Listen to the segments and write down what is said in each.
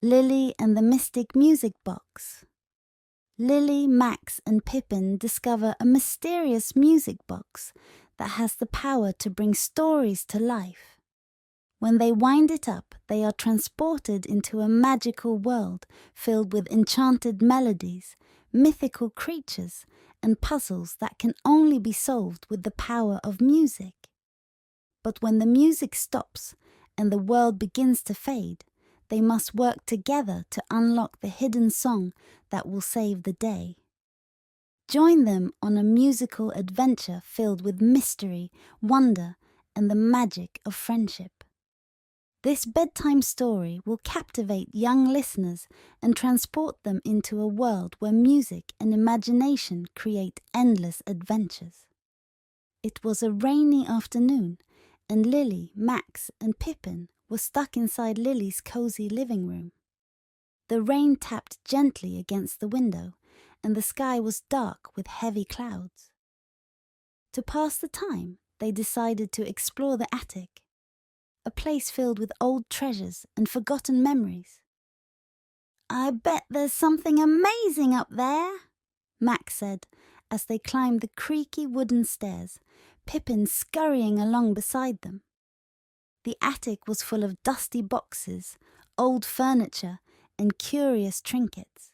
Lily and the Mystic Music Box. Lily, Max, and Pippin discover a mysterious music box that has the power to bring stories to life. When they wind it up, they are transported into a magical world filled with enchanted melodies, mythical creatures, and puzzles that can only be solved with the power of music. But when the music stops and the world begins to fade, they must work together to unlock the hidden song that will save the day. Join them on a musical adventure filled with mystery, wonder, and the magic of friendship. This bedtime story will captivate young listeners and transport them into a world where music and imagination create endless adventures. It was a rainy afternoon, and Lily, Max, and Pippin were stuck inside Lily's cozy living room. The rain tapped gently against the window, and the sky was dark with heavy clouds. To pass the time, they decided to explore the attic, a place filled with old treasures and forgotten memories. "I bet there's something amazing up there," Max said as they climbed the creaky wooden stairs, Pippin scurrying along beside them. The attic was full of dusty boxes, old furniture, and curious trinkets.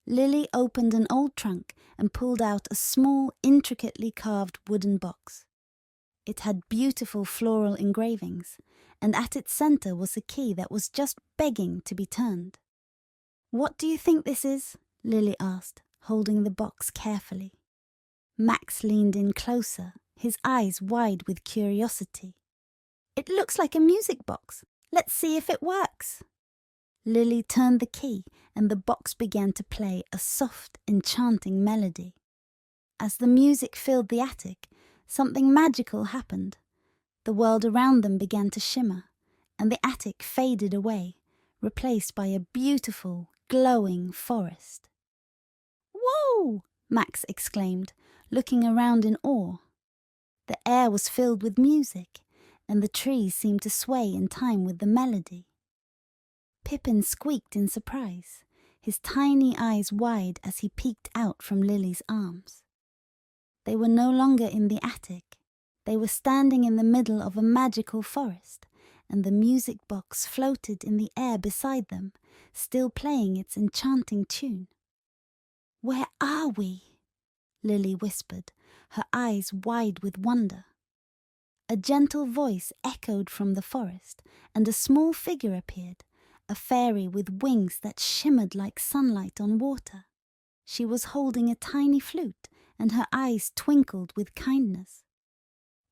Lily opened an old trunk and pulled out a small, intricately carved wooden box. It had beautiful floral engravings, and at its center was a key that was just begging to be turned. "What do you think this is?" Lily asked, holding the box carefully. Max leaned in closer, his eyes wide with curiosity. "It looks like a music box. Let's see if it works." Lily turned the key, and the box began to play a soft, enchanting melody. As the music filled the attic, something magical happened. The world around them began to shimmer, and the attic faded away, replaced by a beautiful, glowing forest. "Whoa!" Max exclaimed, looking around in awe. The air was filled with music, and the trees seemed to sway in time with the melody. Pippin squeaked in surprise, his tiny eyes wide as he peeked out from Lily's arms. They were no longer in the attic. They were standing in the middle of a magical forest, and the music box floated in the air beside them, still playing its enchanting tune. "Where are we?" Lily whispered, her eyes wide with wonder. A gentle voice echoed from the forest, and a small figure appeared, a fairy with wings that shimmered like sunlight on water. She was holding a tiny flute, and her eyes twinkled with kindness.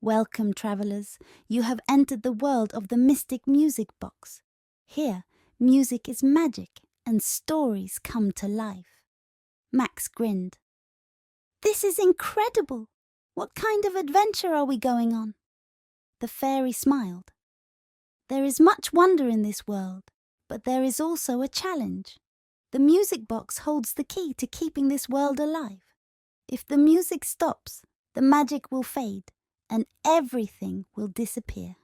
"Welcome, travelers. You have entered the world of the mystic music box. Here, music is magic, and stories come to life." Max grinned. "This is incredible! What kind of adventure are we going on?" The fairy smiled. "There is much wonder in this world, but there is also a challenge. The music box holds the key to keeping this world alive. If the music stops, the magic will fade, and everything will disappear.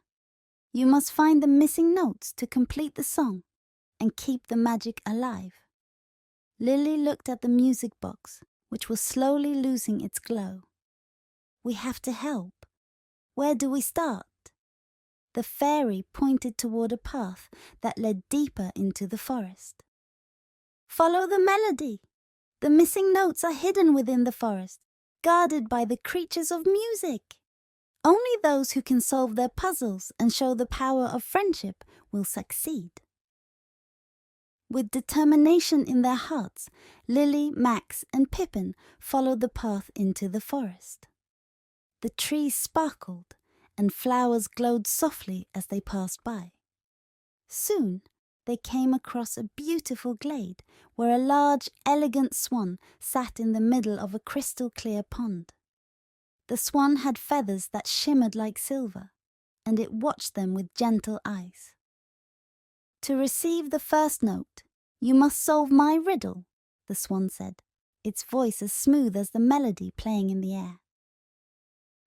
You must find the missing notes to complete the song and keep the magic alive." Lily looked at the music box, which was slowly losing its glow. "We have to help. Where do we start?" The fairy pointed toward a path that led deeper into the forest. "Follow the melody. The missing notes are hidden within the forest, guarded by the creatures of music. Only those who can solve their puzzles and show the power of friendship will succeed." With determination in their hearts, Lily, Max, and Pippin followed the path into the forest. The trees sparkled, and flowers glowed softly as they passed by. Soon, they came across a beautiful glade where a large, elegant swan sat in the middle of a crystal-clear pond. The swan had feathers that shimmered like silver, and it watched them with gentle eyes. "To receive the first note, you must solve my riddle," the swan said, its voice as smooth as the melody playing in the air.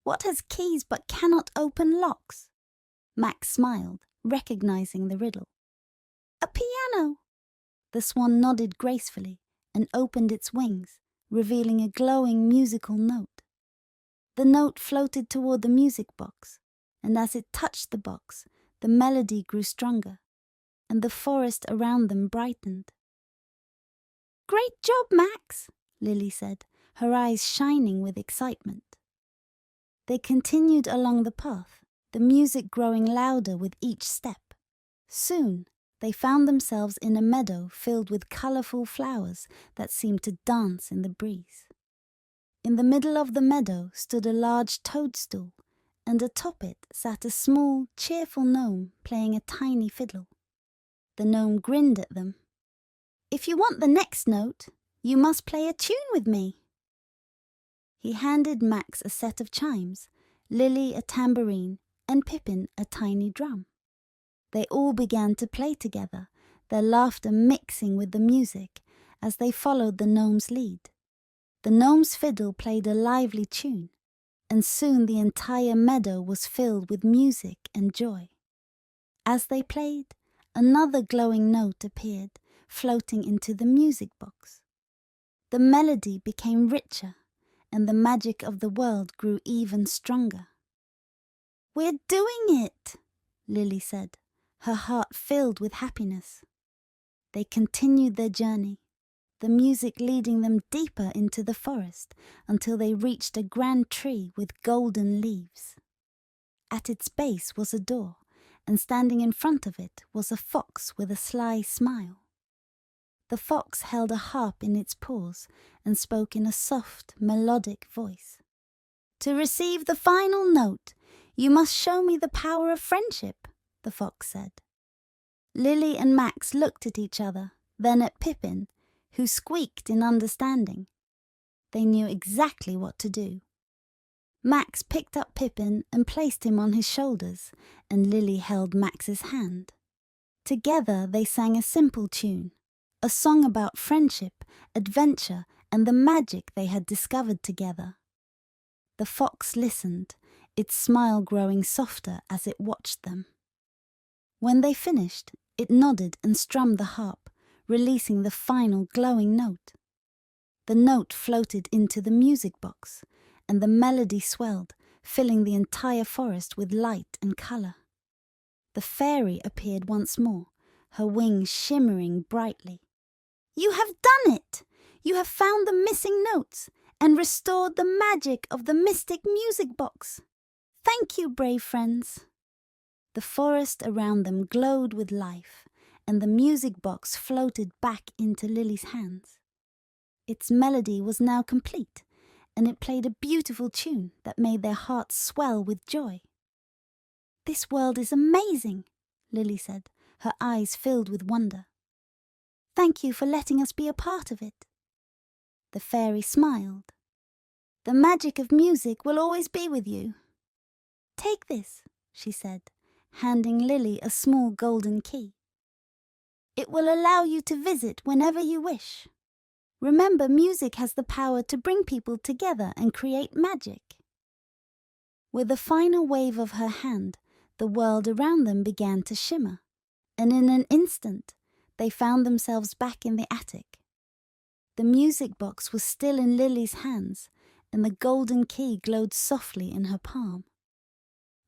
"What has keys but cannot open locks?" Max smiled, recognizing the riddle. "A piano," The swan nodded gracefully and opened its wings, revealing a glowing musical note. The note floated toward the music box, and as it touched the box, the melody grew stronger, and the forest around them brightened. "Great job, Max," Lily said, her eyes shining with excitement. They continued along the path, the music growing louder with each step. Soon, they found themselves in a meadow filled with colorful flowers that seemed to dance in the breeze. In the middle of the meadow stood a large toadstool, and atop it sat a small, cheerful gnome playing a tiny fiddle. The gnome grinned at them. "If you want the next note, you must play a tune with me." He handed Max a set of chimes, Lily a tambourine, and Pippin a tiny drum. They all began to play together, their laughter mixing with the music as they followed the gnome's lead. The gnome's fiddle played a lively tune, and soon the entire meadow was filled with music and joy. As they played, another glowing note appeared, floating into the music box. The melody became richer, and the magic of the world grew even stronger. "We're doing it," Lily said, her heart filled with happiness. They continued their journey, the music leading them deeper into the forest until they reached a grand tree with golden leaves. At its base was a door, and standing in front of it was a fox with a sly smile. The fox held a harp in its paws and spoke in a soft, melodic voice. "To receive the final note, you must show me the power of friendship," the fox said. Lily and Max looked at each other, then at Pippin, who squeaked in understanding. They knew exactly what to do. Max picked up Pippin and placed him on his shoulders, and Lily held Max's hand. Together they sang a simple tune, a song about friendship, adventure, and the magic they had discovered together. The fox listened, its smile growing softer as it watched them. When they finished, it nodded and strummed the harp, releasing the final glowing note. The note floated into the music box, and the melody swelled, filling the entire forest with light and color. The fairy appeared once more, her wings shimmering brightly. "You have done it! You have found the missing notes and restored the magic of the mystic music box. Thank you, brave friends." The forest around them glowed with life, and the music box floated back into Lily's hands. Its melody was now complete, and it played a beautiful tune that made their hearts swell with joy. "This world is amazing," Lily said, her eyes filled with wonder. "Thank you for letting us be a part of it." The fairy smiled. "The magic of music will always be with you. Take this," she said, handing Lily a small golden key. "It will allow you to visit whenever you wish. Remember, music has the power to bring people together and create magic." With a final wave of her hand, the world around them began to shimmer, and in an instant, they found themselves back in the attic. The music box was still in Lily's hands, and the golden key glowed softly in her palm.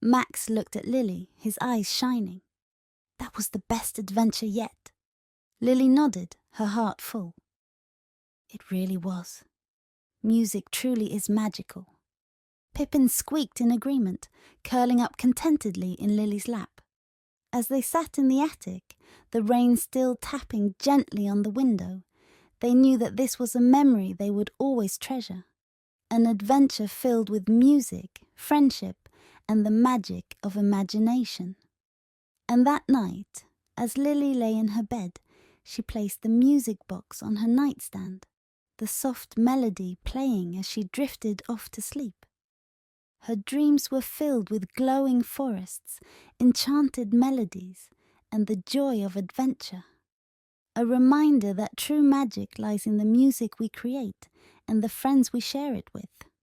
Max looked at Lily, his eyes shining. That was the best adventure yet. Lily nodded, her heart full. It really was. Music truly is magical. Pippin squeaked in agreement, curling up contentedly in Lily's lap. As they sat in the attic, the rain still tapping gently on the window, they knew that this was a memory they would always treasure. An adventure filled with music, friendship, and the magic of imagination. And that night, as Lily lay in her bed, she placed the music box on her nightstand, the soft melody playing as she drifted off to sleep. Her dreams were filled with glowing forests, enchanted melodies, and the joy of adventure. A reminder that true magic lies in the music we create and the friends we share it with.